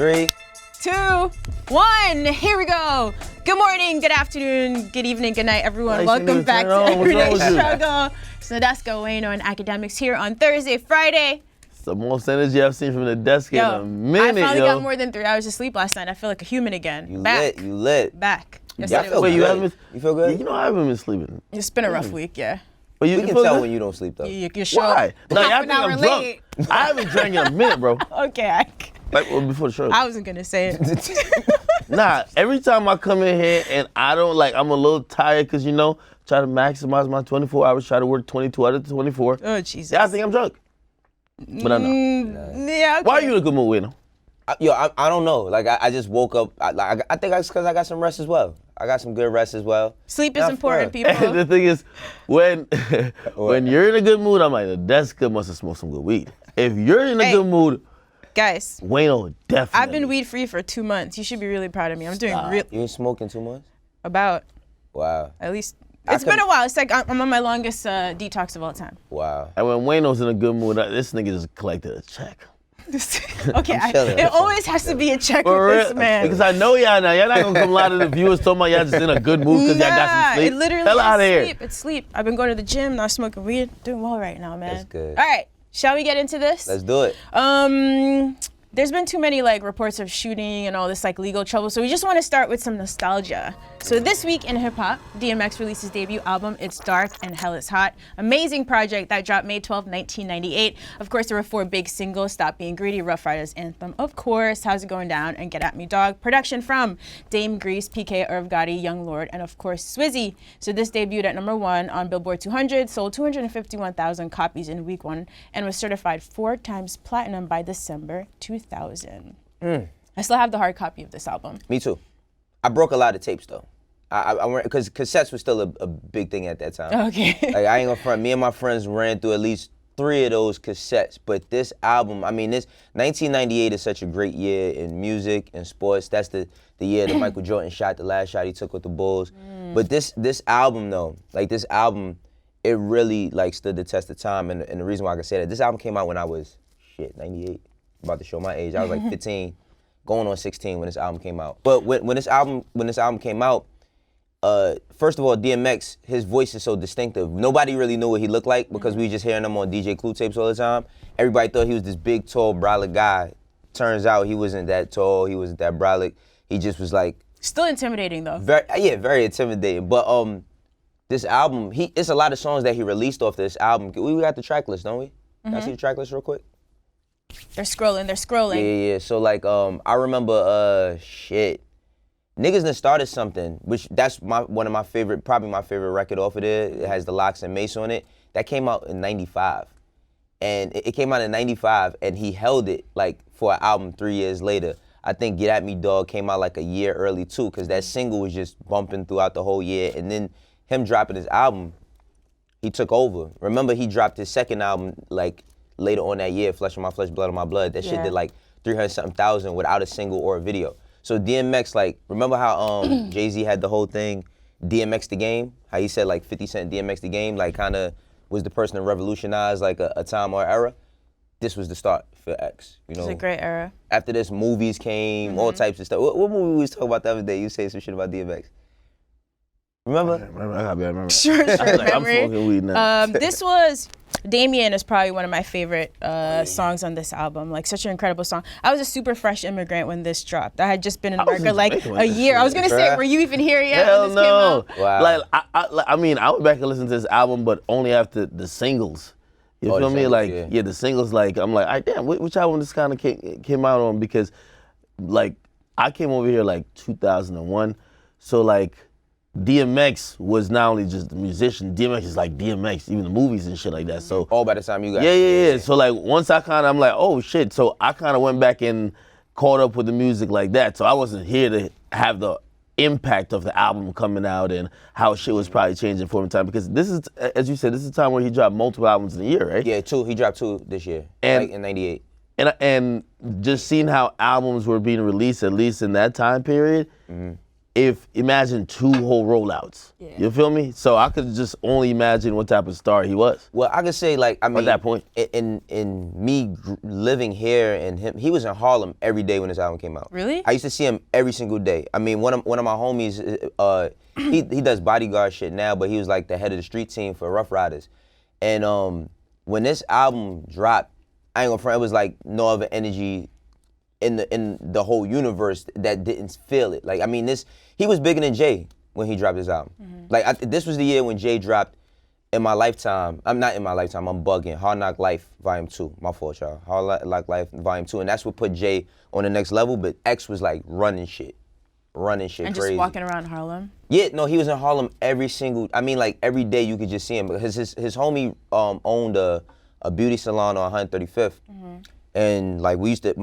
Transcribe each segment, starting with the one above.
3, 2, 1. Here we go. Good morning, good afternoon, good evening, good night, everyone. Welcome back to Everyday Struggle. It's Nadeska and Wayno and Akademiks here on Thursday, Friday. It's the most energy I've seen from Nadeska in a minute, I finally got more than 3 hours of sleep last night. I feel like a human again. You lit. Back. You feel good? You know I haven't been sleeping. It's been a rough week, yeah. But we can tell when you don't sleep, though. You're sure? Why? Like, I Half an think hour I'm late. drunk. I haven't drank in a minute, bro. Okay, Like, well, before the show. I wasn't gonna say it. Nah, every time I come in here and I don't, like, I'm a little tired because, you know, try to maximize my 24 hours, try to work 22 out of 24. Oh, Jesus. Yeah, I think I'm drunk. But I know. Yeah, okay. Why are you in a good mood, Wayno? I don't know. Like, I just woke up. I think that's because I got some rest as well. I got some good rest as well. Sleep is important, people. The thing is, when you're in a good mood, I'm like, Nadeska must have smoked some good weed. If you're in a good mood, guys, Wayno definitely. I've been weed free for 2 months. You should be really proud of me. I'm doing real. You ain't smoking 2 months? About. Wow. At least. It's been a while. It's like I'm on my longest detox of all time. Wow. And when Wayno's in a good mood, this nigga just collected a check. Okay, it always has to be a check with this man. Because I know y'all now. Y'all not gonna come a lot of the viewers talking about y'all just in a good mood because y'all got some sleep. It literally Hell out of is here. sleep. It's sleep. I've been going to the gym, not smoking weed. Doing well right now, man. That's good. All right, shall we get into this? Let's do it. There's been too many like reports of shooting and all this like legal trouble, so we just want to start with some nostalgia. So this week in hip hop, DMX released his debut album, It's Dark and Hell is Hot. Amazing project that dropped May 12, 1998. Of course, there were 4 big singles: Stop Being Greedy, Ruff Ryders Anthem, of course, How's It Going Down, and Get At Me Dog. Production from Dame Grease, PK, Irv Gotti, Young Lord, and of course Swizzy. So this debuted at #1 on Billboard 200, sold 251,000 copies in week 1, and was certified 4 times platinum by December 2000. I still have the hard copy of this album. Me too. I broke a lot of tapes though. Because cassettes was still a big thing at that time. Okay. Like, I ain't gonna front. Me and my friends ran through at least 3 of those cassettes. But this album, I mean, this 1998 is such a great year in music and sports. That's the year that Michael Jordan shot the last shot he took with the Bulls. But this album though, like this album, it really like stood the test of time. And the reason why I can say that, this album came out when I was 98. I'm about to show my age. I was like 15, going on 16 when this album came out. But when this album came out, first of all, DMX, his voice is so distinctive. Nobody really knew what he looked like because we were just hearing him on DJ Clue tapes all the time. Everybody thought he was this big, tall, brolic guy. Turns out he wasn't that tall. He wasn't that brolic. He just was like... Still intimidating, though. Very intimidating. But this album, it's a lot of songs that he released off this album. We got the track list, don't we? Can I see the track list real quick? They're scrolling. Yeah. So like, I remember, Niggas Done Started Something, which that's one of my favorite, probably my favorite record off of there. It has the Locks and Mace on it. That came out in 95. And it came out in 95 and he held it like for an album 3 years later. I think Get At Me Dog came out like a year early too, because that single was just bumping throughout the whole year. And then him dropping his album, he took over. Remember he dropped his second album like later on that year, Flesh of My Flesh, Blood of My Blood. That shit did like 300-something thousand without a single or a video. So DMX, like, remember how Jay-Z had the whole thing, DMX the Game? How he said like 50 Cent DMX the Game, like kind of was the person that revolutionized like a time or era? This was the start for X, you know? It's a great era. After this, movies came, all types of stuff. What movie we was talking about the other day? You say some shit about DMX. Remember? I remember. Sure, like, memory. I'm smoking weed now. This was, Damien is probably one of my favorite songs on this album. Like, such an incredible song. I was a super fresh immigrant when this dropped. I had just been in America like a year. I was gonna say, were you even here yet Hell when this came out? Wow. Like, I mean, I went back and listened to this album, but only after the singles. You feel me? Like, the singles, like, I'm like, all right, damn, which album this kind of came out on? Because, like, I came over here, like, 2001. So, like, DMX was not only just a musician, DMX is like DMX, even the movies and shit like that. So all by the time you got Yeah. So like once I'm like, oh shit. So I kind of went back and caught up with the music like that. So I wasn't here to have the impact of the album coming out and how shit was probably changing for him time. Because this is, as you said, this is a time where he dropped multiple albums in a year, right? Yeah, 2. He dropped 2 this year, and, like in 98. And just seeing how albums were being released, at least in that time period, imagine 2 whole rollouts. Yeah. You feel me? So I could just only imagine what type of star he was. Well, I could say like, I mean, at that point, in me living here and him, he was in Harlem every day when this album came out. Really? I used to see him every single day. I mean, one of my homies, he does bodyguard shit now, but he was like the head of the street team for Ruff Ryders. And when this album dropped, I ain't gonna front, it was like no other energy in the whole universe that didn't feel it. Like, I mean, he was bigger than Jay when he dropped his album. Like, this was the year when Jay dropped In My Lifetime. I'm not In My Lifetime, I'm bugging. Hard Knock Life, Volume 2. My fault, y'all. Hard Knock Life, Volume 2. And that's what put Jay on the next level, but X was like running shit And crazy. just walking around Harlem? Yeah, no, he was in Harlem like every day you could just see him. Because his homie owned a beauty salon on 135th. And like we used to,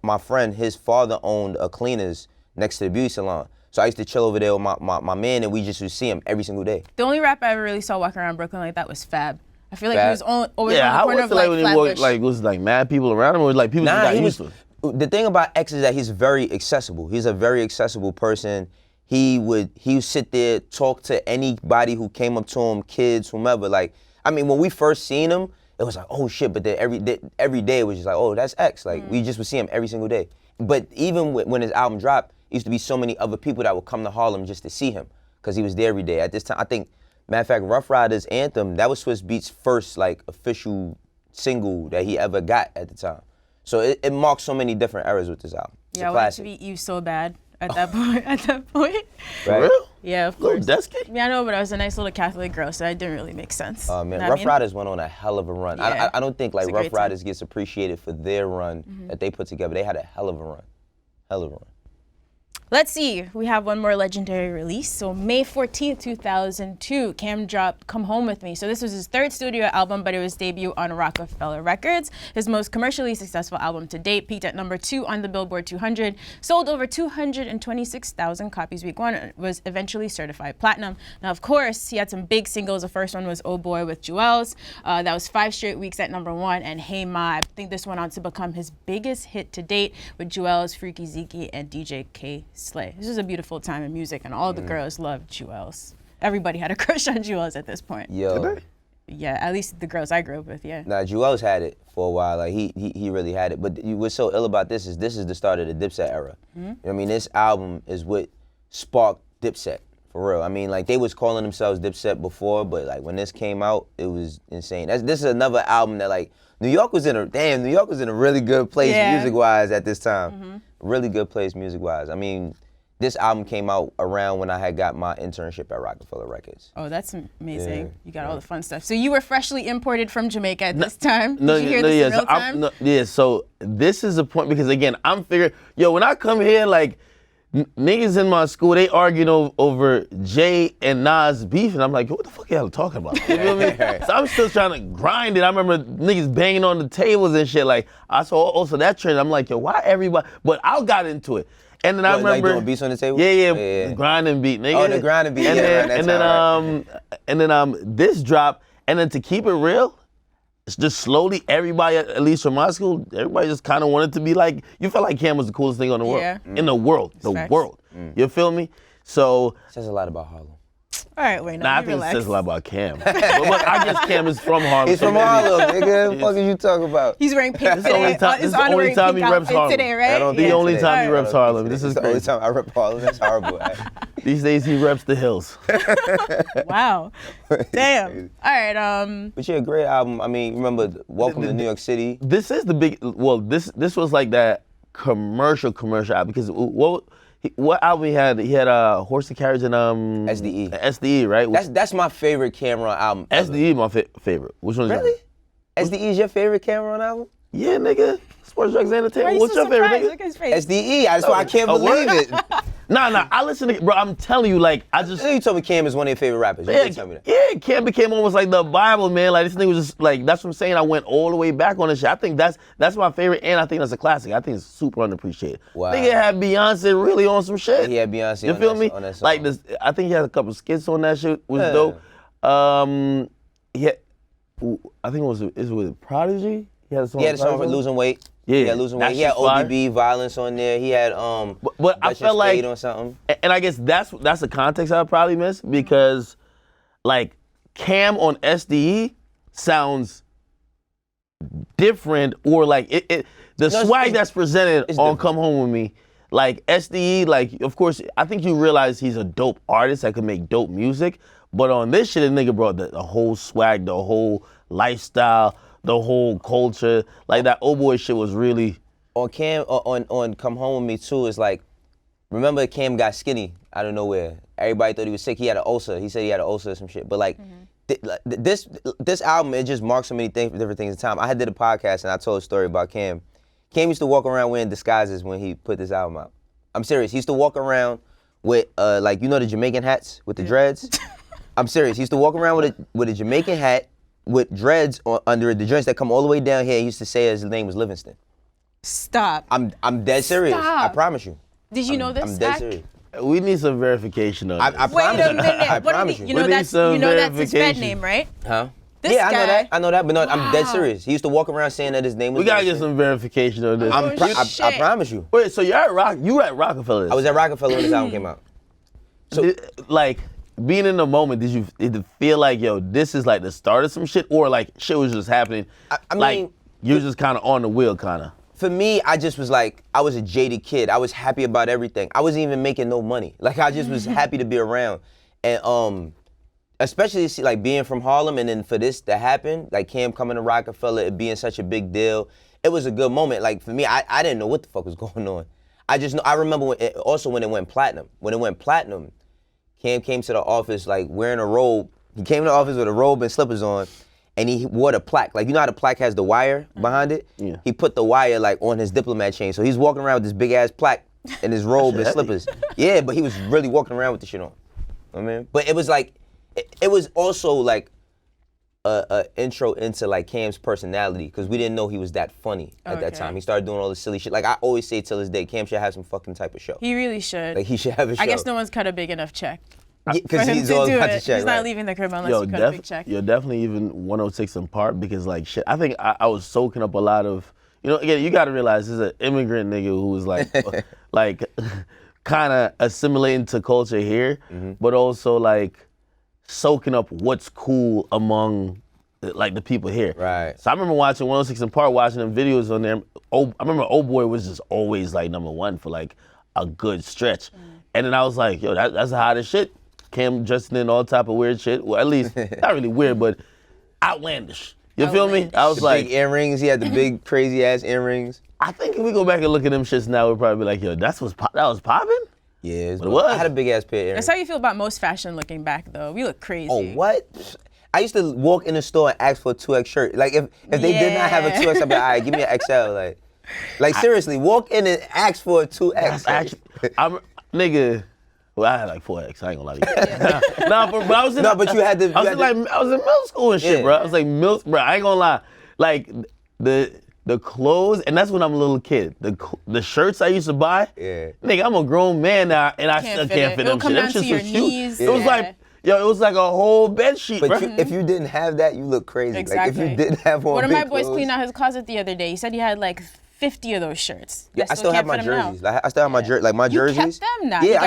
my friend, his father owned a cleaners next to the beauty salon. So I used to chill over there with my man, and we just would see him every single day. The only rapper I ever really saw walking around Brooklyn like that was Fab. I feel like Fab? he was always on the corner of like when he walked, like was like mad people around him, or like people just got used to it? The thing about X is that he's very accessible. He's a very accessible person. He would sit there, talk to anybody who came up to him, kids, whomever. Like, I mean, when we first seen him, it was like, oh shit, but then every day it was just like, oh, that's X. Like, we just would see him every single day. But even when his album dropped, it used to be so many other people that would come to Harlem just to see him, because he was there every day. At this time, I think, matter of fact, Ruff Ryders Anthem, that was Swizz Beatz' first like official single that he ever got at the time. So it marked so many different eras with this album. It's Yeah, I wanted to beat you so bad at that point. Right? For real? Yeah, of course. Little Desky? Yeah, I know, but I was a nice little Catholic girl, so that didn't really make sense. Oh man, Know what Ruff I mean? Ryders went on a hell of a run. Yeah. I don't think like It's a Ruff great time. Ryders gets appreciated for their run that they put together. They had a hell of a run. Hell of a run. Let's see, we have one more legendary release. So May 14th, 2002, Cam dropped Come Home With Me. So this was his 3rd studio album, but it was debut on Roc-A-Fella Records. His most commercially successful album to date, peaked at number 2 on the Billboard 200, sold over 226,000 copies week 1, and was eventually certified platinum. Now, of course, he had some big singles. The first one was Oh Boy with Juelz. That was 5 straight weeks at number 1, and Hey Ma. I think this went on to become his biggest hit to date with Juelz, Freaky Zeke, and DJ K. Slay. This was a beautiful time in music, and all the girls loved Juelz. Everybody had a crush on Juelz at this point. Yo. Yeah, at least the girls I grew up with, yeah. Nah, Juelz had it for a while. Like he really had it. But what's so ill about this is the start of the Dipset era. You know what I mean? This album is what sparked Dipset, for real. I mean, like, they was calling themselves Dipset before, but like when this came out, it was insane. This is another album that like New York was in a really good place music-wise at this time. Really good place music-wise. I mean, this album came out around when I had got my internship at Roc-A-Fella Records. Oh, that's amazing. Yeah, You got all the fun stuff. So you were freshly imported from Jamaica at this time? No, Did you hear this in real time? So this is a point, because again, I'm figuring, when I come here, like, niggas in my school, they arguing over Jay and Nas beef, and I'm like, what the fuck y'all talking about? You feel me? So I'm still trying to grind it. I remember niggas banging on the tables and shit. Like, I saw also that trend. I'm like, why everybody? But I got into it. And then I remember, like doing beats on the table? Yeah. Grind and beat, nigga. Oh, the grind and beat. And then this drop, and then to keep it real, it's just slowly everybody, at least from my school, everybody just kind of wanted to be like, you felt like Cam was the coolest thing in the world. Yeah. In the world, Facts. world. You feel me? So. It says a lot about Harlem. All right, wait, I think it says a lot about Cam. but I guess Cam is from Harlem. He's from Harlem, nigga. What the fuck are you talking about? He's wearing pink This is the only time he reps Harlem. today, right? The only time he reps Harlem. This is the only crazy. time I rep Harlem. That's horrible. These days he reps the hills. Wow. Damn. All right. But yeah, a great album. I mean, remember Welcome to New York City? This is the big. Well, this was like that commercial album, because what album he had? He had Horse and Carriage and SDE. SDE, right? That's my favorite Cameron album. SDE my favorite. Which one is Really? that? SDE is your favorite Cameron album? Yeah, nigga. Sports, Drugs, and Entertainment. Why What's you your so favorite, surprised? nigga? Look at his face. SDE. That's why I can't believe it. Nah. I listen to, bro. I'm telling you, like, I just. You told me Cam is one of your favorite rappers. You did tell me that. Yeah, Cam became almost like the Bible, man. Like, this nigga was just like, that's what I'm saying. I went all the way back on this shit. I think that's my favorite, and I think that's a classic. I think it's super underappreciated. Wow. Nigga had Beyonce really on some shit. He had Beyonce you on feel that, me? on that song. Like this, I think he had a couple skits on that shit. Was dope. He had, I think it was with Prodigy. He had a song. He had a song for Losing Weight. Yeah, had losing weight. He had ODB violence on there. He had But I felt like on something. And I guess that's the context I probably missed because like Cam on SDE sounds different or like the swag that's presented on different. Come Home With Me. Like SDE, like of course, I think you realize he's a dope artist that can make dope music. But on this shit, a nigga brought the whole swag, the whole lifestyle, the whole culture. Like that old boy shit was really. On Cam, on Come Home With Me too, it's like, remember Cam got skinny out of nowhere. Everybody thought he was sick. He had an ulcer. He said he had an ulcer or some shit. But like, this album, it just marks so many different things in time. I did a podcast and I told a story about Cam. Cam used to walk around wearing disguises when he put this album out. I'm serious. He used to walk around with like, you know the Jamaican hats with the dreads? I'm serious. He used to walk around with a Jamaican hat with dreads under it, the dreads that come all the way down here. He used to say his name was Livingston. Stop. I'm dead serious. Stop. I promise you. Did you know this? I'm dead serious. We need some verification on this. I promise Wait a minute. I promise you. You know that's his bed name, right? Huh? This yeah, guy. I know that, but no, Wow. I'm dead serious. He used to walk around saying that his name was. We gotta get some verification on this. I promise you. Wait, so you're at you at Roc-A-Fella? I was at Roc-A-Fella when this album came out. So, like, being in the moment, did it feel like, yo, this is like the start of some shit, or like shit was just happening? I mean, like you're just kind of on the wheel, kind of. For me, I just was like, I was a jaded kid. I was happy about everything. I wasn't even making no money. Like I just was happy to be around, and especially like being from Harlem, and then for this to happen, like Cam coming to Roc-A-Fella, it being such a big deal, it was a good moment. Like for me, I didn't know what the fuck was going on. I just know. I remember when it went platinum. When it went platinum, Cam came to the office like wearing a robe. He came to the office with a robe and slippers on, and he wore the plaque. Like you know how the plaque has the wire behind it? Yeah. He put the wire like on his diplomat chain. So he's walking around with this big ass plaque in his robe and slippers. Yeah, but he was really walking around with the shit on. I mean, but it was like, it was also like a intro into like Cam's personality, because we didn't know he was that funny at that time. He started doing all this silly shit. Like I always say till this day, Cam should have some fucking type of show. He really should. Like he should have a show. I guess no one's cut a big enough check. Because he's all about to check. He's not leaving the crib unless you cut a big check. You're definitely even 106 in part because like shit, I think I was soaking up a lot of, you know, again, you gotta realize this is an immigrant nigga who was like, like kind of assimilating to culture here, but also like soaking up what's cool among like the people here. Right. So I remember watching 106 in part, watching them videos on there. I remember Old Boy was just always like #1 for like a good stretch. And then I was like, yo, that's the hottest shit. Cam dressing in all type of weird shit. Well, at least, not really weird, but outlandish. You feel me? I was the like, big earrings. He had the big crazy ass earrings. I think if we go back and look at them shits now, we'll probably be like, yo, that was popping? Yeah, it was. I had a big ass pair of earrings. That's how you feel about most fashion looking back, though. We look crazy. Oh, what? I used to walk in the store and ask for a 2X shirt. Like if they did not have a 2X, I'd be like, all right, give me an XL. Like seriously, walk in and ask for a 2X. Actually, nigga. Well, I had like 4X. I ain't gonna lie to you. But I was in. No, but you had to. I was in middle school and shit, bro. I was like bro. I ain't gonna lie. Like the clothes, and that's when I'm a little kid. The shirts I used to buy. Yeah. Nigga, I'm a grown man now, and I still can't fit them shit. Them shits was cute. It was like. Yo, it was like a whole bed sheet, but bro. if you didn't have that, you look crazy. Exactly. Like if you didn't have one. One of my boys cleaned out his closet the other day. He said he had like 50 of those shirts. Yeah, I still have my jerseys. Like I still have my jerseys. Like my jerseys. You kept them? Nah, yeah,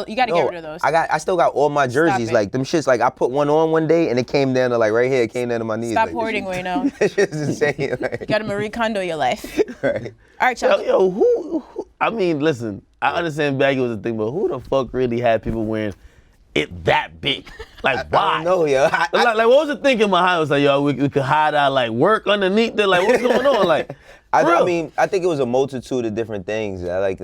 you gotta get rid of those. I still got all my jerseys. Like them shits. Like I put one on one day and it came down to like right here. It came down to my knees. Stop like, hoarding, Wayno. It's just insane. Like, you gotta Marie Kondo your life. Right. All right, Chuck. Yo, who? I mean, listen. I understand baggy was a thing, but who the fuck really had people wearing it that big? Like, why? I don't know, yo. Like, what was the thinking behind it? It was like, yo, we could hide our like work underneath there. Like, what's going on? Like, I mean, I think it was a multitude of different things. Like,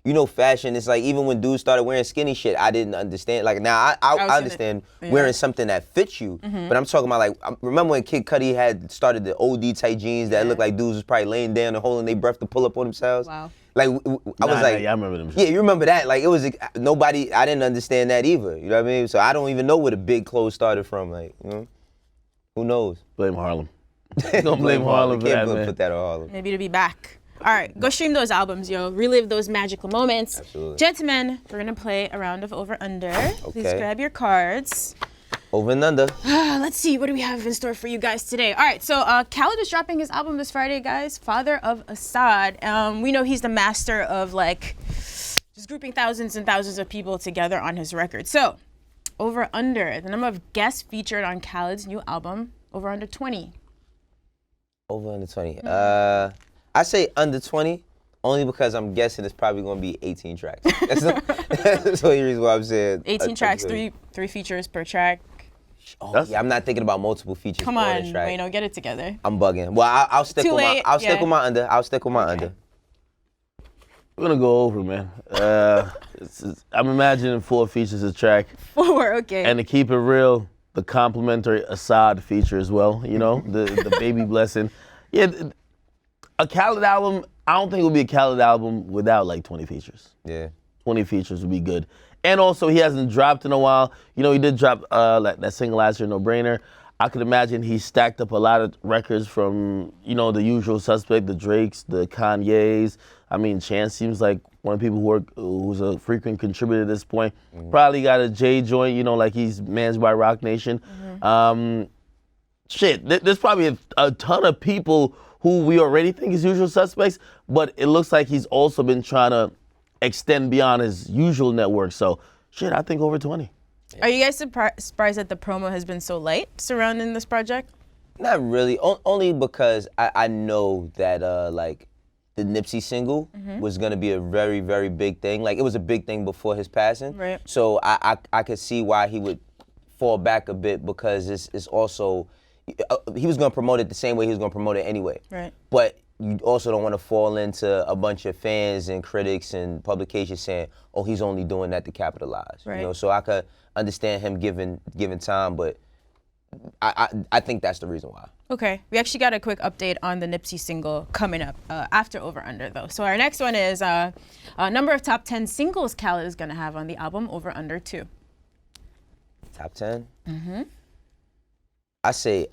you know, fashion. It's like even when dudes started wearing skinny shit, I didn't understand. Like now, I understand wearing something that fits you. But I'm talking about like, remember when Kid Cudi had started the OD tight jeans that looked like dudes was probably laying down and holding their breath to pull up on themselves. Wow. Like I was like, yeah, I remember them. Yeah, you remember that? Like it was nobody. I didn't understand that either. You know what I mean? So I don't even know where the big clothes started from. Like, you know, who knows? Blame Harlem. Don't blame Harlem for that, man. Put that on Harlem. Maybe to be back. All right, go stream those albums, yo. Relive those magical moments. Absolutely. Gentlemen, we're gonna play a round of over/under. Please grab your cards. Over and under. Let's see, what do we have in store for you guys today? All right, so Khaled is dropping his album this Friday, guys. Father of Asahd. We know he's the master of like just grouping thousands and thousands of people together on his record. So, over under, the number of guests featured on Khaled's new album, over under 20. Over under 20. I say under 20, only because I'm guessing it's probably going to be 18 tracks. That's the only reason why I'm saying. 18 tracks, three features per track. Oh, yeah, I'm not thinking about multiple features. Come on, Wayno, get it together. I'm bugging. Well, I'll stick with my. I'll stick with my under. I'll stick with my under. We're gonna go over, man. I'm imagining 4 features a track. 4, okay. And to keep it real, the complimentary Asahd feature as well. You know, the baby blessing. Yeah, a Khaled album. I don't think it would be a Khaled album without like 20 features. Yeah. 20 features would be good. And also, he hasn't dropped in a while. You know, he did drop like that single last year, No Brainer. I could imagine he stacked up a lot of records from, you know, the usual suspect, the Drakes, the Kanyes. I mean, Chance seems like one of the people who's a frequent contributor at this point. Probably got a J joint, you know, like he's managed by Roc Nation. There's probably a ton of people who we already think is usual suspects, but it looks like he's also been trying to extend beyond his usual network. So, I think over 20. Are you guys surprised that the promo has been so light surrounding this project? Not really, only because I know that like the Nipsey single was gonna be a very, very big thing. Like it was a big thing before his passing. Right. So I could see why he would fall back a bit, because it's also, he was gonna promote it the same way he was gonna promote it anyway. Right. But you also don't want to fall into a bunch of fans and critics and publications saying, "Oh, he's only doing that to capitalize." Right. You know, so I could understand him giving time, but I think that's the reason why. Okay, we actually got a quick update on the Nipsey single coming up after Over Under though. So our next one is a number of top 10 singles Khaled is gonna have on the album, Over Under 2. Top 10? I say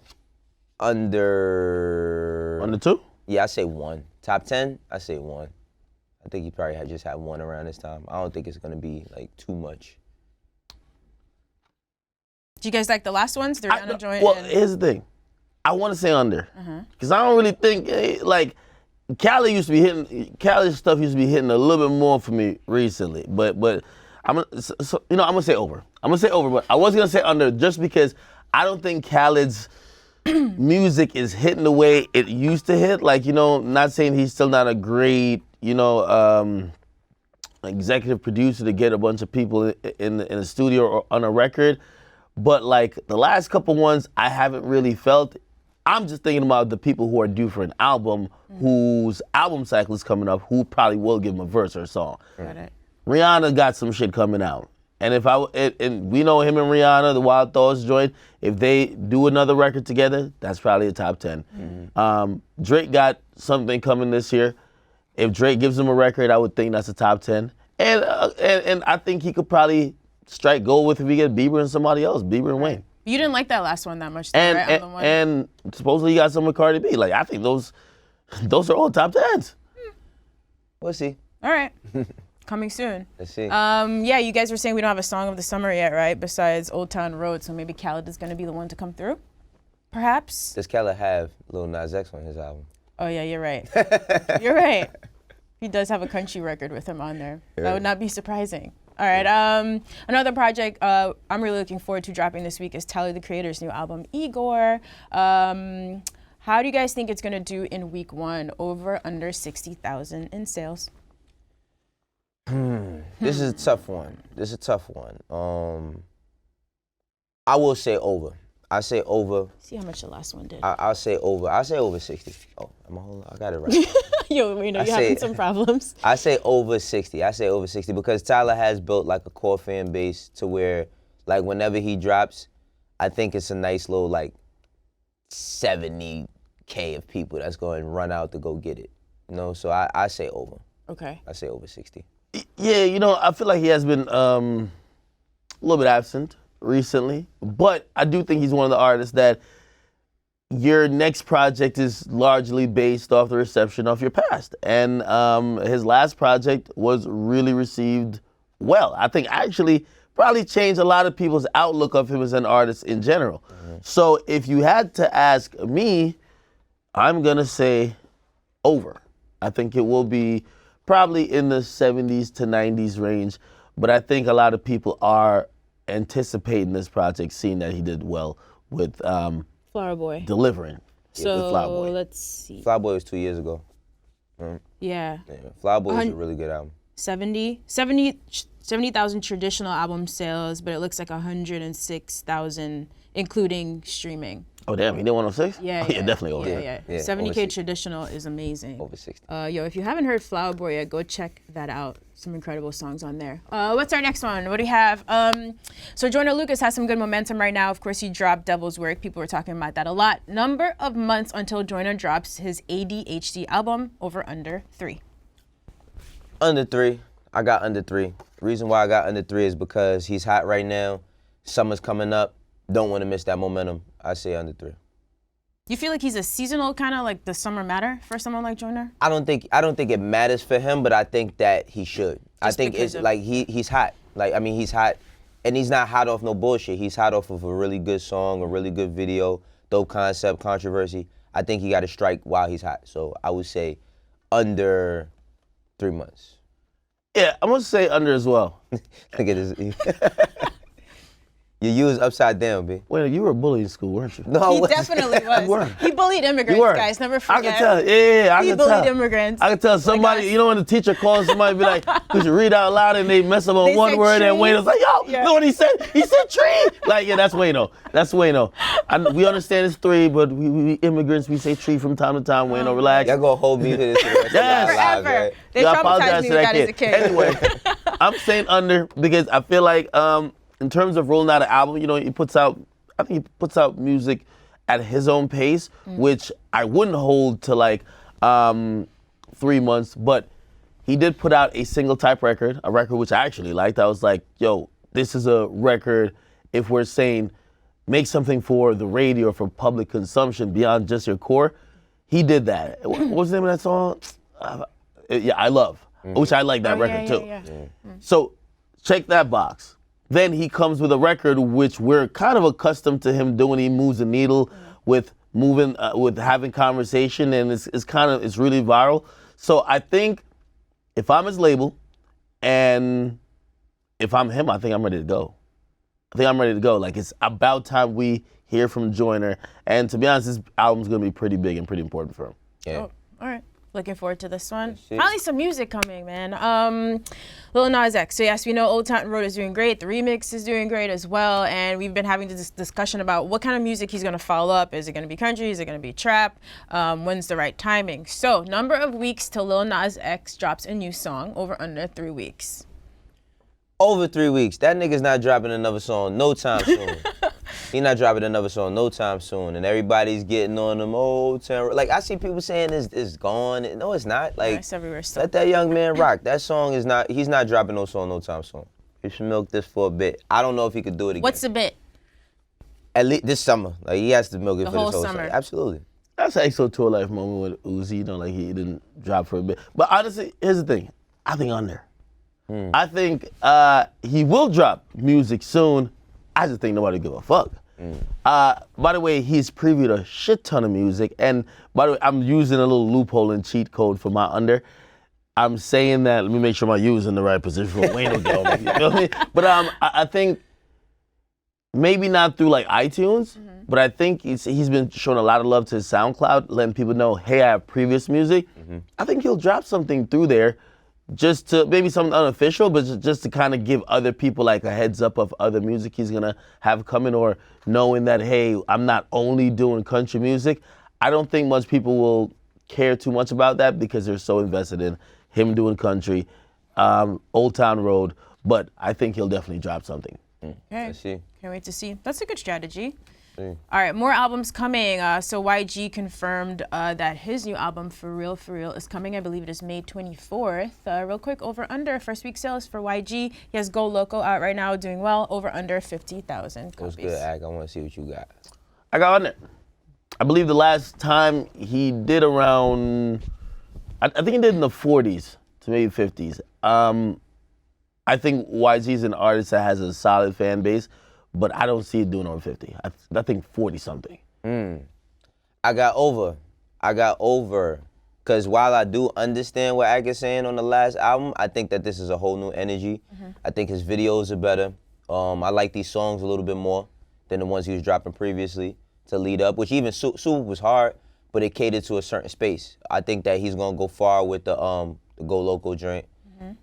under. Under 2? Yeah, I say 1. Top 10, I say 1. I think he probably just had 1 around this time. I don't think it's gonna be like too much. Do you guys like the last ones, the Rihanna joint? Well, here's the thing. I want to say under, because I don't really think like Khaled stuff used to be hitting a little bit more for me recently. But I'm gonna say over. I'm gonna say over, but I was gonna say under just because I don't think Khaled's music is hitting the way it used to hit. Like, you know, not saying he's still not a great, you know, executive producer to get a bunch of people in the studio or on a record. But like the last couple ones, I haven't really felt. I'm just thinking about the people who are due for an album, whose album cycle is coming up, who probably will give them a verse or a song. Got it. Rihanna got some shit coming out. And and we know him and Rihanna, the Wild Thoughts joint, if they do another record together, that's probably a top 10. Drake got something coming this year. If Drake gives him a record, I would think that's a top 10. And I think he could probably strike gold with if he get Bieber and somebody else, Bieber and Wayne. You didn't like that last one that much, though, right? And supposedly he got some with Cardi B. Like, I think those are all top 10s. We'll see. All right. Coming soon. Let's see. Yeah, you guys were saying we don't have a song of the summer yet, right? Besides Old Town Road, so maybe Khaled is going to be the one to come through? Perhaps? Does Khaled have Lil Nas X on his album? Oh, yeah, you're right. You're right. He does have a country record with him on there. Yeah. That would not be surprising. All right, another project I'm really looking forward to dropping this week is Tyler, the Creator's new album, IGOR. How do you guys think it's gonna do in week 1? Over, under 60,000 in sales? This is a tough one. I will say over. I say over. See how much the last one did. I'll say over. I'll say over 60. Oh, I got it right. Yo, you know, you're having some problems. I say over 60. I say over 60 because Tyler has built like a core fan base to where, like, whenever he drops, I think it's a nice little like 70K of people that's going to run out to go get it. You know, so I say over. Okay. I say over 60. Yeah, you know, I feel like he has been a little bit absent recently, but I do think he's one of the artists that your next project is largely based off the reception of your past. And his last project was really received well. I think actually probably changed a lot of people's outlook of him as an artist in general. So if you had to ask me, I'm gonna say over. I think it will be probably in the 70s to 90s range, but I think a lot of people are anticipating this project, seeing that he did well with Flower Boy. delivering. So with Flower Boy. let's see. Flower Boy was 2 years ago. Yeah. Flower Boy is a really good album. 70,000 traditional album sales, but it looks like 106,000 including streaming. Oh damn, he did 106? Yeah, yeah, definitely over. Yeah. 70K traditional is amazing. Over 60. Yo, if you haven't heard Flower Boy yet, go check that out. Some incredible songs on there. What's our next one? What do we have? So Joyner Lucas has some good momentum right now. Of course, he dropped Devil's Work. People were talking about that a lot. Number of months until Joyner drops his ADHD album, over under 3. Under 3. I got under 3. The reason why I got under 3 is because he's hot right now. Summer's coming up. Don't want to miss that momentum. I say under 3. You feel like he's a seasonal kind of like the summer matter for someone like Joyner? I don't think it matters for him, but I think that he should. I think it's like he's hot. Like, I mean, he's hot, and he's not hot off no bullshit. He's hot off of a really good song, a really good video, dope concept, controversy. I think he got to strike while he's hot. So I would say under 3 months. Yeah, I'm gonna say under as well. Look at this. Your U is upside down, B. Wait, you were a bully in school, weren't you? No, He definitely was. He bullied immigrants, guys. Never forget. I can tell. Yeah, I He can tell. bullied immigrants. I can tell somebody, you know, when the teacher calls somebody, be like, could you read out loud, and they mess up on They one said word, tree. and Wayno's like, yo, you know what he said? He said tree. Like, yeah, that's Wayno. That's Wayno. We understand it's 3, but we immigrants, we say tree from time to time. Wayno, relax. Y'all gonna hold me to this. Yes. Forever. They Yeah, I traumatized apologize me to with that that as a kid. Anyway, I'm saying under because I feel like in terms of rolling out an album, you know, I think he puts out music at his own pace, which I wouldn't hold to like 3 months, but he did put out a single type record, a record which I actually liked. I was like, yo, this is a record, if we're saying make something for the radio or for public consumption beyond just your core, he did that. What was the name of that song? Yeah, I Love, which I like that record too. So check that box. Then he comes with a record which we're kind of accustomed to him doing. He moves the needle with moving, with having conversation, and it's really viral. So I think if I'm his label, and if I'm him, I think I'm ready to go. Like, it's about time we hear from Joyner. And to be honest, this album's gonna be pretty big and pretty important for him. Yeah. Oh, all right. Looking forward to this one. Probably some music coming, man. Lil Nas X. So yes, we know Old Town Road is doing great. The remix is doing great as well. And we've been having this discussion about what kind of music he's gonna follow up. Is it gonna be country? Is it gonna be trap? When's the right timing? So number of weeks till Lil Nas X drops a new song, over under 3 weeks. Over 3 weeks. That nigga's not dropping another song no time soon. He not dropping another song no time soon. And everybody's getting on them Old Town. Like, I see people saying it's gone. No, it's not. Like, It's everywhere still. let that young man rock. That song is not, he's not dropping no song no time soon. He should milk this for a bit. I don't know if he could do it again. What's the bit? At least this summer. Like, he has to milk it The for whole this whole summer. Absolutely. That's an EXO Tour Life moment with Uzi, you know, like he didn't drop for a bit. But honestly, here's the thing. I think under. I think he will drop music soon. I just think nobody give a fuck. By the way, he's previewed a shit ton of music. And by the way, I'm using a little loophole and cheat code for my under. I'm saying that, let me make sure my U is in the right position for Wayno to go. You feel me? But I think maybe not through like iTunes, but I think he's been showing a lot of love to his SoundCloud, letting people know, hey, I have previous music. I think he'll drop something through there, just to, maybe something unofficial, but just to kind of give other people like a heads up of other music he's gonna have coming, or knowing that, hey, I'm not only doing country music. I don't think much people will care too much about that because they're so invested in him doing country, Old Town Road, but I think he'll definitely drop something. Okay. Let's see. Can't wait to see. That's a good strategy. See. All right, more albums coming. So YG confirmed that his new album, For Real, is coming. I believe it is May 24th. Real quick, over under, first week sales for YG. He has Go Loco out right now, doing well, over under 50,000 What's copies. good, Ak? I want to see what you got. I got on it. I believe the last time he did around, I think he did in the 40s to maybe 50s. I I think YG's an artist that has a solid fan base, but I don't see it doing over 50. I think 40 something. I got over. Because while I do understand what Ak is saying on the last album, I think that this is a whole new energy. I think his videos are better. I like these songs a little bit more than the ones he was dropping previously to lead up, which even Soup was hard, but it catered to a certain space. I think that he's gonna go far with the Go Loco joint.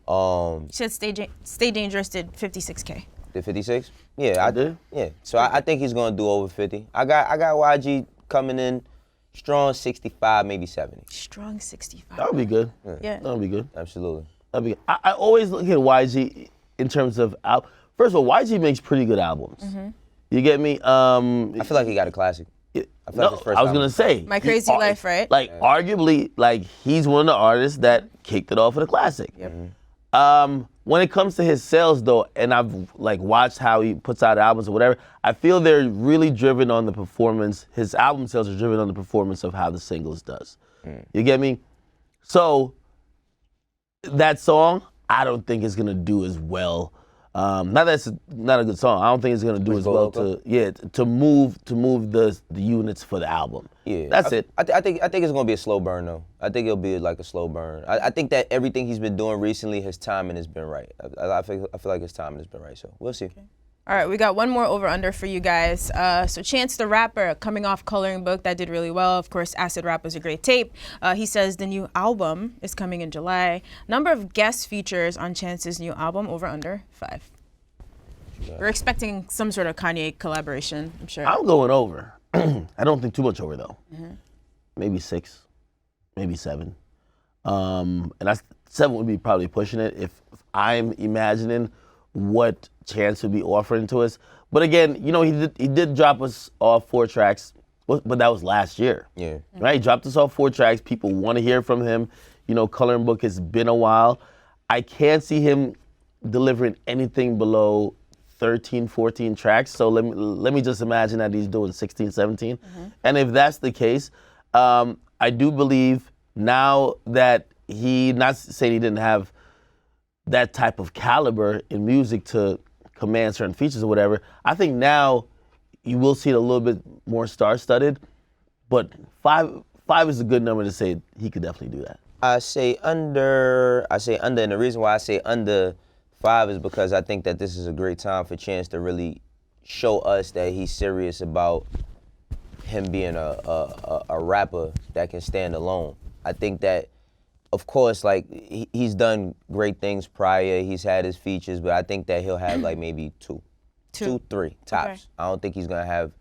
You said Stay Dangerous did 56K. Did 56? Yeah, I did. Yeah, so I think he's gonna do over 50. I got YG coming in strong 65, maybe 70. Strong 65. That would be good. Yeah. That would be good. Absolutely. That'd be good. I always look at YG in terms of first of all, YG makes pretty good albums. You get me? I feel like he got a classic. I feel like his first I was album. gonna say My Crazy Life, right? Like arguably, like he's one of the artists that kicked it off with a classic. When it comes to his sales though, and I've like watched how he puts out albums or whatever, I feel they're really driven on the performance. His album sales are driven on the performance of how the singles does. You get me? So that song, I don't think is gonna do as well. Not that it's not a good song. I don't think it's gonna do as well to move the units for the album. Yeah, that's it. I think it's gonna be a slow burn though. I think it'll be like a slow burn. I think that everything he's been doing recently, his timing has been right. I feel like his timing has been right. So we'll see. Okay. All right, we got one more over-under for you guys. So Chance the Rapper, coming off Coloring Book, that did really well. Of course, Asahd Rap was a great tape. He says the new album is coming in July. Number of guest features on Chance's new album, over-under, 5. Yeah. We're expecting some sort of Kanye collaboration, I'm sure. I'm going over. I don't think too much over, though. Maybe 6, maybe 7. And 7 would be probably pushing it if I'm imagining what Chance would be offering to us. But again, you know, he did drop us off 4 tracks, but that was last year. Yeah. Right? He dropped us off 4 tracks. People want to hear from him. You know, Coloring Book has been a while. I can't see him delivering anything below 13, 14 tracks. So let me just imagine that he's doing 16, 17. And if that's the case, I do believe now that not saying he didn't have that type of caliber in music to command certain features or whatever, I think now you will see it a little bit more star-studded, but 5 is a good number to say he could definitely do that. I say under, and the reason why I say under 5 is because I think that this is a great time for Chance to really show us that he's serious about him being a rapper that can stand alone. I think that, of course, like he's done great things prior. He's had his features, but I think that he'll have like maybe 2, 3 tops. Okay. I don't think he's gonna have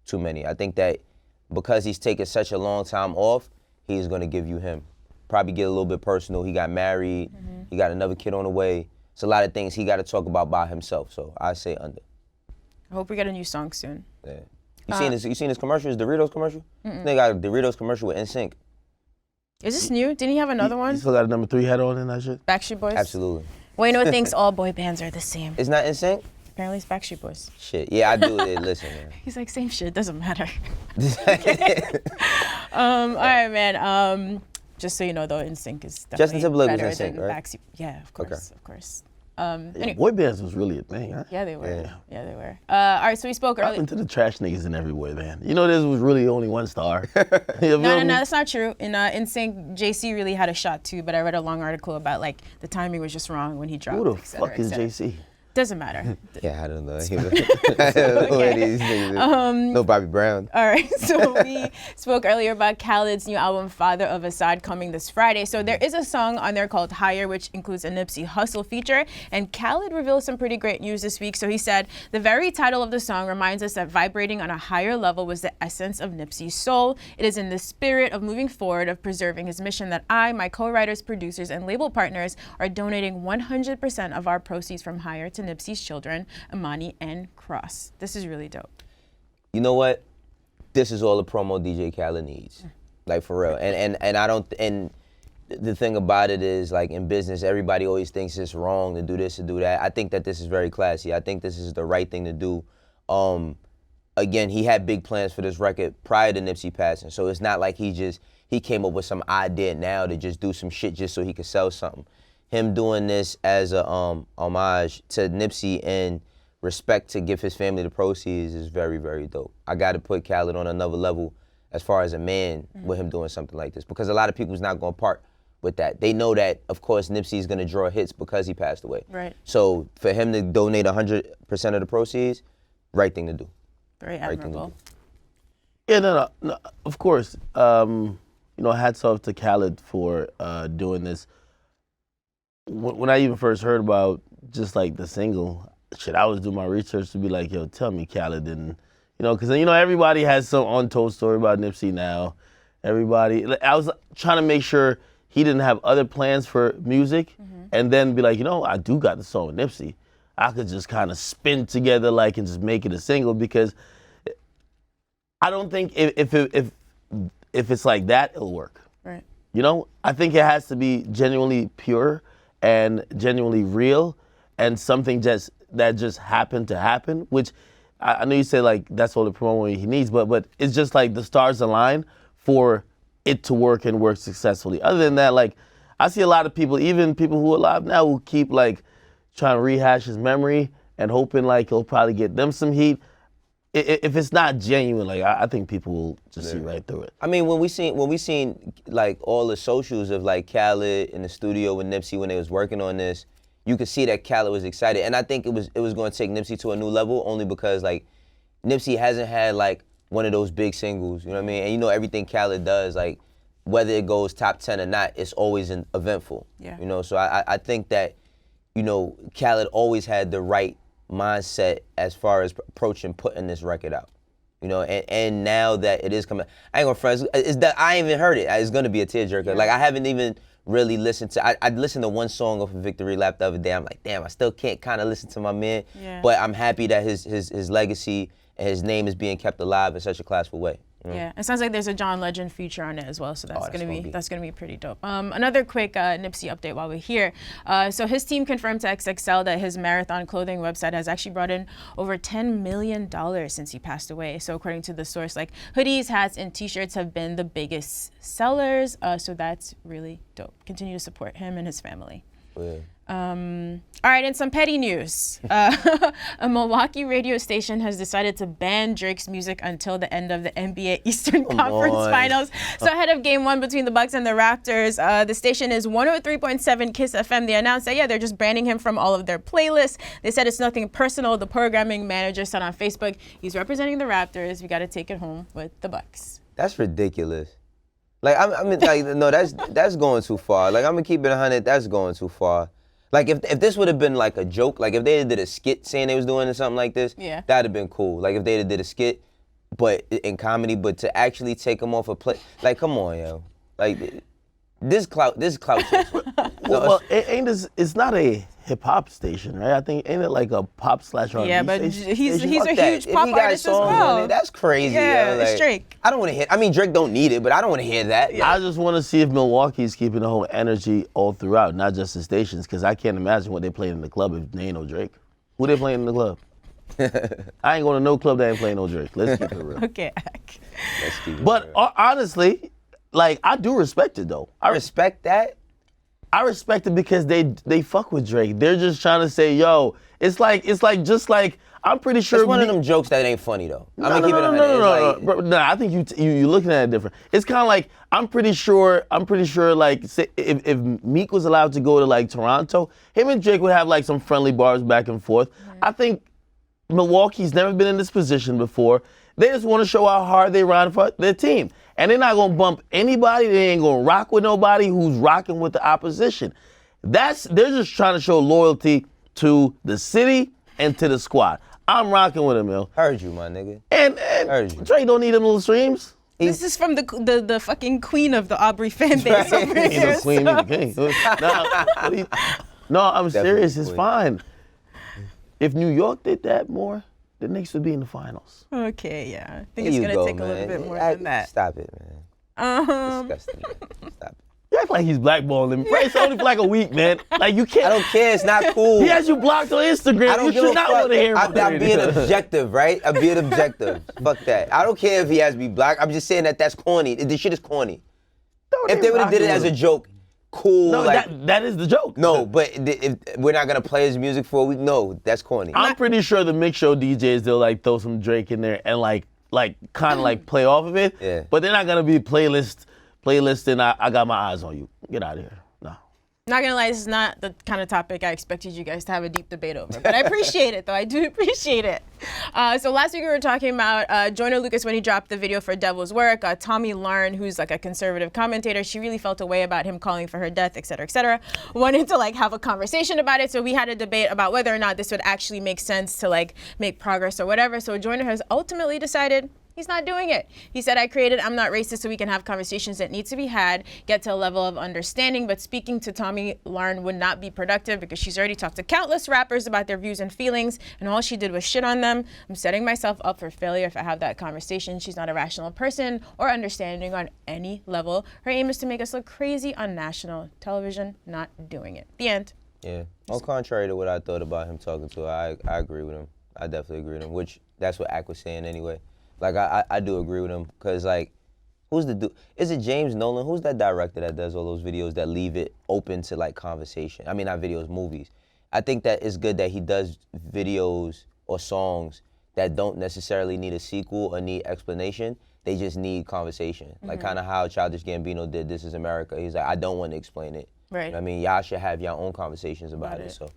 too many. I think that because he's taken such a long time off, he's gonna give you him. Probably get a little bit personal. He got married. He got another kid on the way. It's a lot of things he got to talk about by himself. So I say under. I hope we get a new song soon. Yeah. You seen his commercial? His Doritos commercial? They got a Doritos commercial with NSYNC. Is this new? Didn't he have another one? He still got a number 3 hat on and that shit? Backstreet Boys? Absolutely. Wayno thinks all boy bands are the same. It's not NSYNC? Apparently it's Backstreet Boys. Shit, yeah, I do. Listen, man. He's like, same shit, doesn't matter. All right, man. Just so you know, though, NSYNC is definitely Justin Timberlake was better NSYNC, than right? Backstreet. Yeah, of course, of course. Anyway. Boy bands was really a thing, huh? Yeah, they were. Yeah, they were. All right, so we spoke earlier. What happened to the trash niggas in everywhere, man? You know, this was really only 1 star. No, that's not true. In NSYNC, JC really had a shot too, but I read a long article about like the timing was just wrong when he dropped. Who the fuck is JC? Doesn't matter. Yeah, I don't know. No Bobby Brown. All right, so we spoke earlier about Khaled's new album, Father of Asahd, coming this Friday. So there is a song on there called Higher, which includes a Nipsey Hussle feature. And Khaled revealed some pretty great news this week. So he said, the very title of the song reminds us that vibrating on a higher level was the essence of Nipsey's soul. It is in the spirit of moving forward, of preserving his mission that I, my co-writers, producers, and label partners are donating 100% of our proceeds from Higher to Nipsey's children, Imani and Cross. This is really dope. You know what? This is all the promo DJ Khaled needs. Like, for real. And I don't, and the thing about it is, like, in business, everybody always thinks it's wrong to do this or do that. I think that this is very classy. I think this is the right thing to do. Again, he had big plans for this record prior to Nipsey passing, so it's not like he came up with some idea now to just do some shit just so he could sell something. him doing this as a homage to Nipsey and respect to give his family the proceeds is very, very dope. I got to put Khaled on another level as far as a man with him doing something like this, because a lot of people's not going to part with that. They know that, of course, Nipsey's going to draw hits because he passed away. Right. So for him to donate 100% of the proceeds, right thing to do. Very admirable. Yeah, no, of course. You know, hats off to Khaled for doing this. When I even first heard about just like the single, shit, I was doing my research to be like, yo, tell me Khaled, and you know, because you know everybody has some untold story about Nipsey now. Everybody, I was trying to make sure he didn't have other plans for music, and then be like, you know, I do got the song with Nipsey. I could just kind of spin together like and just make it a single, because I don't think if it's like that, it'll work. Right. You know, I think it has to be genuinely pure and genuinely real, and something that just happened to happen, which I know you said like that's all the promo he needs, but it's just like the stars align for it to work and work successfully. Other than that, like I see a lot of people, even people who are alive now, who keep like trying to rehash his memory and hoping like he'll probably get them some heat. If it's not genuine, like I think people will just see right through it. I mean, when we seen like all the socials of like Khaled in the studio with Nipsey when they was working on this, you could see that Khaled was excited, and I think it was going to take Nipsey to a new level, only because like Nipsey hasn't had like one of those big singles, you know what I mean? And you know everything Khaled does, like whether it goes top 10 or not, it's always eventful. Yeah. You know, so I think that, you know, Khaled always had the right mindset as far as approaching putting this record out, you know, and now that it is coming, I ain't gonna front, it's that I ain't even heard it. It's gonna be a tearjerker. Yeah. Like I haven't even really listened to. I listened to one song off of Victory Lap the other day. I'm like, damn, I still can't kind of listen to my man. Yeah. But I'm happy that his legacy and his name is being kept alive in such a classful way. Yeah, it sounds like there's a John Legend feature on it as well, so that's gonna be pretty dope. Another quick Nipsey update while we're here. So his team confirmed to XXL that his Marathon clothing website has actually brought in over $10 million since he passed away. So according to the source, like hoodies, hats, and T-shirts have been the biggest sellers. So that's really dope. Continue to support him and his family. Yeah. All right, and some petty news. A Milwaukee radio station has decided to ban Drake's music until the end of the NBA Eastern Conference Finals. So ahead of Game 1 between the Bucks and the Raptors, the station is 103.7 Kiss FM. They announced that, they're just banning him from all of their playlists. They said it's nothing personal. The programming manager said on Facebook, he's representing the Raptors. We got to take it home with the Bucks. That's ridiculous. Like, I mean, like, no, that's going too far. Like, I'm gonna keep it 100. That's going too far. Like, if this would have been like a joke, like if they did a skit saying they was doing something like this, that'd have been cool. Like if they did a skit, but in comedy, but to actually take them off a play, like, come on, yo, like this clout shit. Well, it's not a hip hop station, right? I think ain't it like a pop / R&B Yeah, but station? he's a huge pop artist as well. That's crazy. Yeah, yo. Like, it's Drake. I don't want to hear. I mean, Drake don't need it, but I don't want to hear that. Yeah. I just want to see if Milwaukee's keeping the whole energy all throughout, not just the stations, because I can't imagine what they playing in the club if they ain't no Drake. Who they playing in the club? I ain't going to no club that ain't playing no Drake. Let's keep it real. Okay. Let's keep it but real. Honestly, like I do respect it though. I respect that. I respect it because they fuck with Drake. They're just trying to say, yo, it's like I'm pretty sure. It's one of them jokes that ain't funny though. No, I think you looking at it different. It's kind of like I'm pretty sure like if Meek was allowed to go to like Toronto, him and Drake would have like some friendly bars back and forth. Mm-hmm. I think Milwaukee's never been in this position before. They just want to show how hard they run for their team. And they're not going to bump anybody. They ain't going to rock with nobody who's rocking with the opposition. They're just trying to show loyalty to the city and to the squad. I'm rocking with him, yo. Heard you, my nigga. And Drake don't need them little streams. This is from the fucking queen of the Aubrey fan base over here. He's the queen of the king. No, I'm serious. It's fine. If New York did that more, the Knicks would be in the finals. Okay, yeah. I think it's going to take a little bit more than that. Stop it, man. Disgusting, man. Stop it. You act like he's blackballing him. It's only for like a week, man. Like you can't. I don't care. It's not cool. He has you blocked on Instagram. I don't you should not want to hear him. I'm being objective, right? I'm being objective. Fuck that. I don't care if he has me blocked. I'm just saying that's corny. This shit is corny. If they would have did it as a joke, cool. No, like, that is the joke. No, but if we're not gonna play his music for a week, no, that's corny. I'm pretty sure the mix show DJs, they'll like throw some Drake in there and like kind of like play off of it. Yeah. But they're not gonna be playlisting. I got my eyes on you. Get out of here. No. Not gonna lie, this is not the kind of topic I expected you guys to have a deep debate over, but I appreciate it though. I do appreciate it. So last week we were talking about Joyner Lucas when he dropped the video for Devil's Work. Tommy Larn, who's like a conservative commentator, she really felt a way about him calling for her death, et cetera, wanted to like have a conversation about it. So we had a debate about whether or not this would actually make sense to like make progress or whatever. So Joyner has ultimately decided he's not doing it. He said, I created I'm Not Racist so we can have conversations that need to be had, get to a level of understanding, but speaking to Tommy Larn would not be productive because she's already talked to countless rappers about their views and feelings, and all she did was shit on them. I'm setting myself up for failure if I have that conversation. She's not a rational person or understanding on any level. Her aim is to make us look crazy on national television, not doing it. The end. Yeah. On contrary to what I thought about him talking to her, I agree with him. I definitely agree with him, which that's what Ak was saying anyway. Like, I do agree with him, because, like, who's the dude? Is it James Nolan? Who's that director that does all those videos that leave it open to, like, conversation? I mean, not videos, movies. I think that it's good that he does videos or songs that don't necessarily need a sequel or need explanation. They just need conversation. Like, kind of how Childish Gambino did This Is America. He's like, I don't want to explain it. Right. You know what I mean, y'all should have your own conversations about it. So,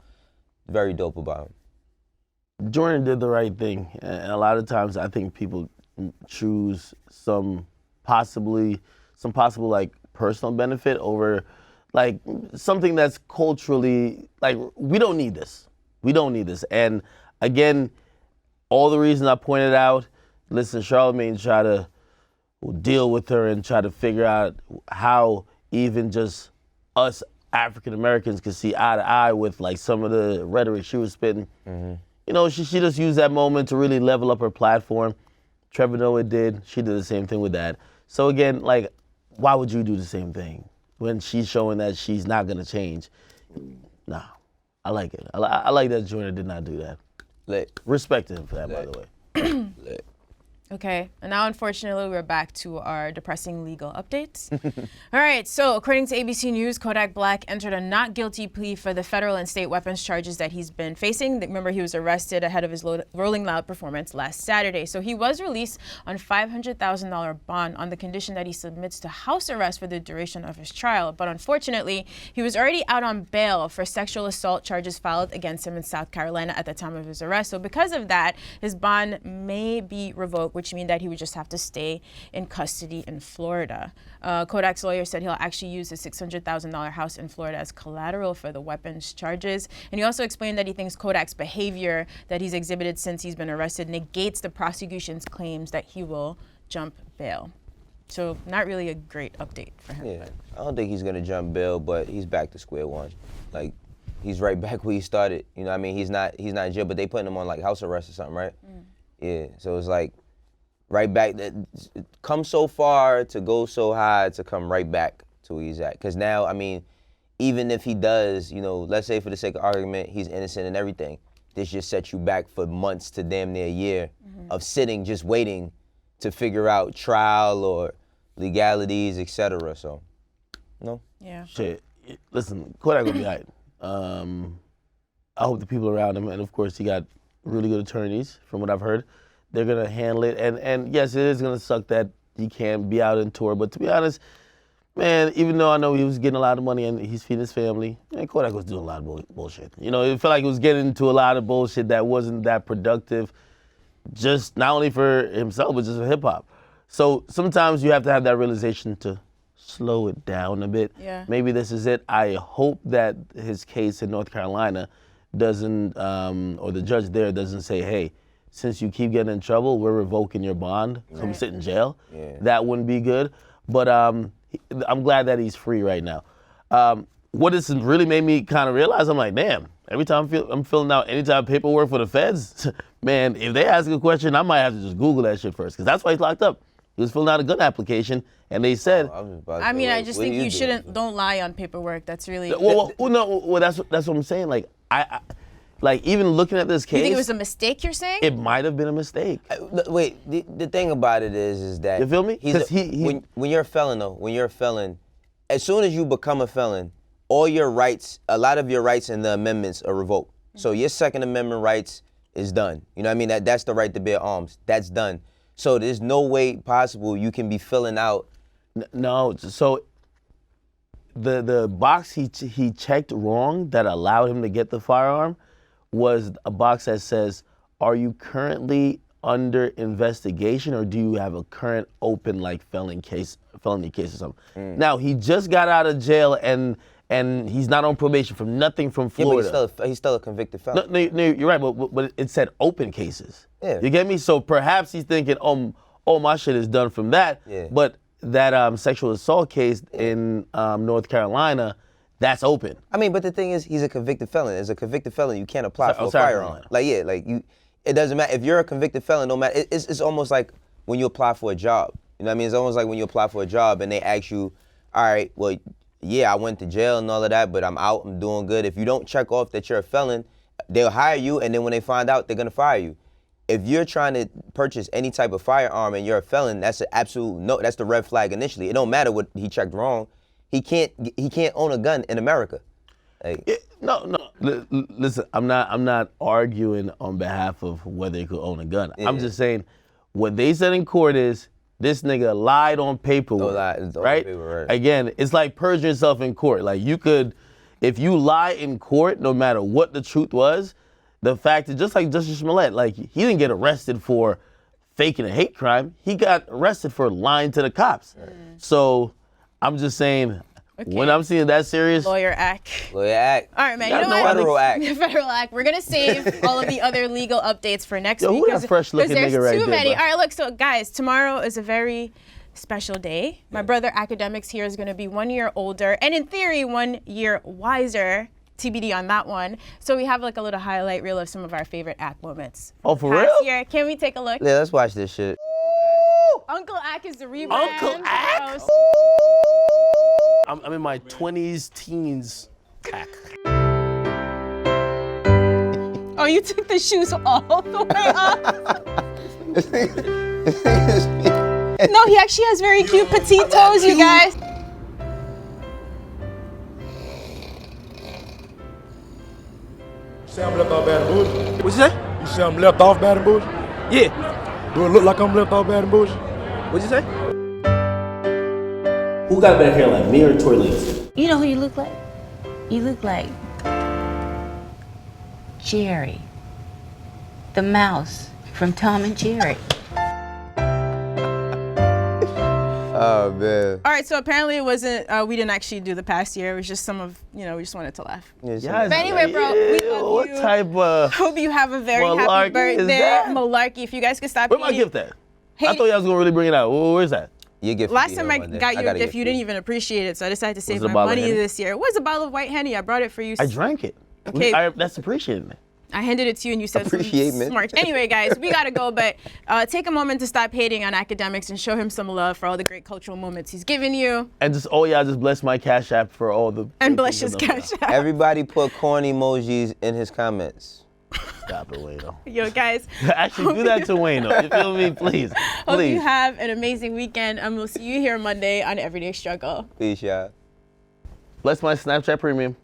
very dope about him. Jordan did the right thing, and a lot of times I think people choose some possible like personal benefit over like something that's culturally like we don't need this. And again, all the reasons I pointed out. Listen, Charlamagne tried to deal with her and try to figure out how even just us African Americans could see eye to eye with like some of the rhetoric she was spitting. You know, she just used that moment to really level up her platform. Trevor Noah did. She did the same thing with that. So again, like, why would you do the same thing when she's showing that she's not gonna change? Nah, I like it. I like that Joyner did not do that. Lit. Respect to him for that, by the way. Lit. Okay, and now unfortunately we're back to our depressing legal updates. All right, so according to ABC News, Kodak Black entered a not guilty plea for the federal and state weapons charges that he's been facing. Remember, he was arrested ahead of his Rolling Loud performance last Saturday. So he was released on $500,000 bond on the condition that he submits to house arrest for the duration of his trial. But unfortunately, he was already out on bail for sexual assault charges filed against him in South Carolina at the time of his arrest. So because of that, his bond may be revoked, which means that he would just have to stay in custody in Florida. Kodak's lawyer said he'll actually use his $600,000 house in Florida as collateral for the weapons charges. And he also explained that he thinks Kodak's behavior that he's exhibited since he's been arrested negates the prosecution's claims that he will jump bail. So not really a great update for him. Yeah, I don't think he's gonna jump bail, but he's back to square one. Like, he's right back where he started. You know what I mean? He's not in jail, but they putting him on like house arrest or something, right? Yeah, so it's like, right back, come so far to go so high to come right back to where he's at. Because now, I mean, even if he does, you know, let's say for the sake of argument, he's innocent and everything, this just sets you back for months to damn near a year of sitting, just waiting to figure out trial or legalities, etc. So, no. Yeah. Shit, listen, Kodak will be all right. I hope the people around him, and of course he got really good attorneys from what I've heard. They're gonna handle it, and yes, it is gonna suck that he can't be out on tour. But to be honest, man, even though I know he was getting a lot of money and he's feeding his family, man, Kodak was doing a lot of bullshit. You know, it felt like he was getting into a lot of bullshit that wasn't that productive, just not only for himself but just for hip hop. So sometimes you have to have that realization to slow it down a bit. Yeah. Maybe this is it. I hope that his case in North Carolina doesn't, or the judge there doesn't say, hey, since you keep getting in trouble, we're revoking your bond. Come sit in jail. Yeah. That wouldn't be good. But I'm glad that he's free right now. What this really made me kind of realize, I'm like, damn, every time I'm filling out any type of paperwork for the feds, man, if they ask a question, I might have to just Google that shit first, because that's why he's locked up. He was filling out a gun application, and they said, I mean, I just think you don't lie on paperwork. That's really. Well, that's what I'm saying. Like, like, even looking at this case. You think it was a mistake, you're saying? It might have been a mistake. Wait, the thing about it is that. You feel me? When you're a felon, though, when you're a felon, as soon as you become a felon, all your rights, a lot of your rights in the amendments are revoked. So your Second Amendment rights is done. You know what I mean? That's the right to bear arms. That's done. So there's no way possible you can be filling out. No, so the box he checked wrong that allowed him to get the firearm was a box that says, are you currently under investigation or do you have a current open like felony case or something? Now, he just got out of jail and he's not on probation from nothing from Florida. Yeah, but he's still a convicted felon. No, you're right, but it said open cases. Yeah. You get me? So perhaps he's thinking, oh, my shit is done from that. Yeah. But that sexual assault case in North Carolina, that's open. I mean, but the thing is, he's a convicted felon. As a convicted felon, you can't apply for a South firearm. Carolina. Like, yeah, like it doesn't matter. If you're a convicted felon, no matter, it's almost like when you apply for a job. You know what I mean? It's almost like when you apply for a job and they ask you, all right, well, yeah, I went to jail and all of that, but I'm out, I'm doing good. If you don't check off that you're a felon, they'll hire you, and then when they find out, they're gonna fire you. If you're trying to purchase any type of firearm and you're a felon, that's an absolute no. That's the red flag initially. It don't matter what he checked wrong. He can't own a gun in America. Like, No. Listen, I'm not arguing on behalf of whether he could own a gun. Yeah. I'm just saying what they said in court is this nigga lied on paperwork, right? Again, it's like perjuring yourself in court. Like you could, if you lie in court, no matter what the truth was, the fact is just like Justice Smollett, like he didn't get arrested for faking a hate crime. He got arrested for lying to the cops. So I'm just saying, when I'm seeing that serious. Lawyer act. All right, man. You know what? Federal act. Federal act. We're going to save all of the other legal updates for next week. Who that fresh looking nigga right there? There's too many. Bro? All right, look. So, guys, tomorrow is a very special day. My brother Akademiks here is going to be 1 year older and, in theory, 1 year wiser. TBD on that one. So we have like a little highlight reel of some of our favorite act moments. Oh, for real? Year. Can we take a look? Yeah, let's watch this shit. Uncle Ack is the rebrand. Uncle Ack? I'm in my 20s, teens. Ack. Oh, you took the shoes all the way up? No, he actually has very cute petite toes, you guys. Say I'm left off Baton Rouge? What'd you say? You say I'm left off Baton Rouge? Yeah. Do it look like I'm left off Baton Rouge? What'd you say? Who got better hairline, me or Tory Lanez? You know who you look like? You look like Jerry, the mouse from Tom and Jerry. Oh, man. All right, so apparently it wasn't, we didn't actually do the past year. It was just some of, we just wanted to laugh. Yes, But anyway, bro, we love what you. type of Hope you have a very happy malarkey is birthday. that? Malarkey. If you guys could stop Where my hating- gift at? I thought y'all was gonna really bring it out. Where's that? Your gift Last time I got you a gift, you didn't even appreciate it, so I decided to save Was it a my bottle of money Henny? this year. It was a bottle of white Henny. I brought it for you. I drank it. Okay. That's appreciating. I handed it to you and you said Appreciate, man. smart. Anyway, guys, we gotta go, but take a moment to stop hating on Akademiks and show him some love for all the great cultural moments he's given you. And just just bless my Cash App for all the. And bless his Cash App. Everybody put corn emojis in his comments. Stop it, Wayno. Yo, guys. Actually, do that to Wayno. You feel me? Please. Hope you Please. have an amazing weekend, and we'll see you here Monday on Everyday Struggle. Peace, y'all. Bless my Snapchat Premium.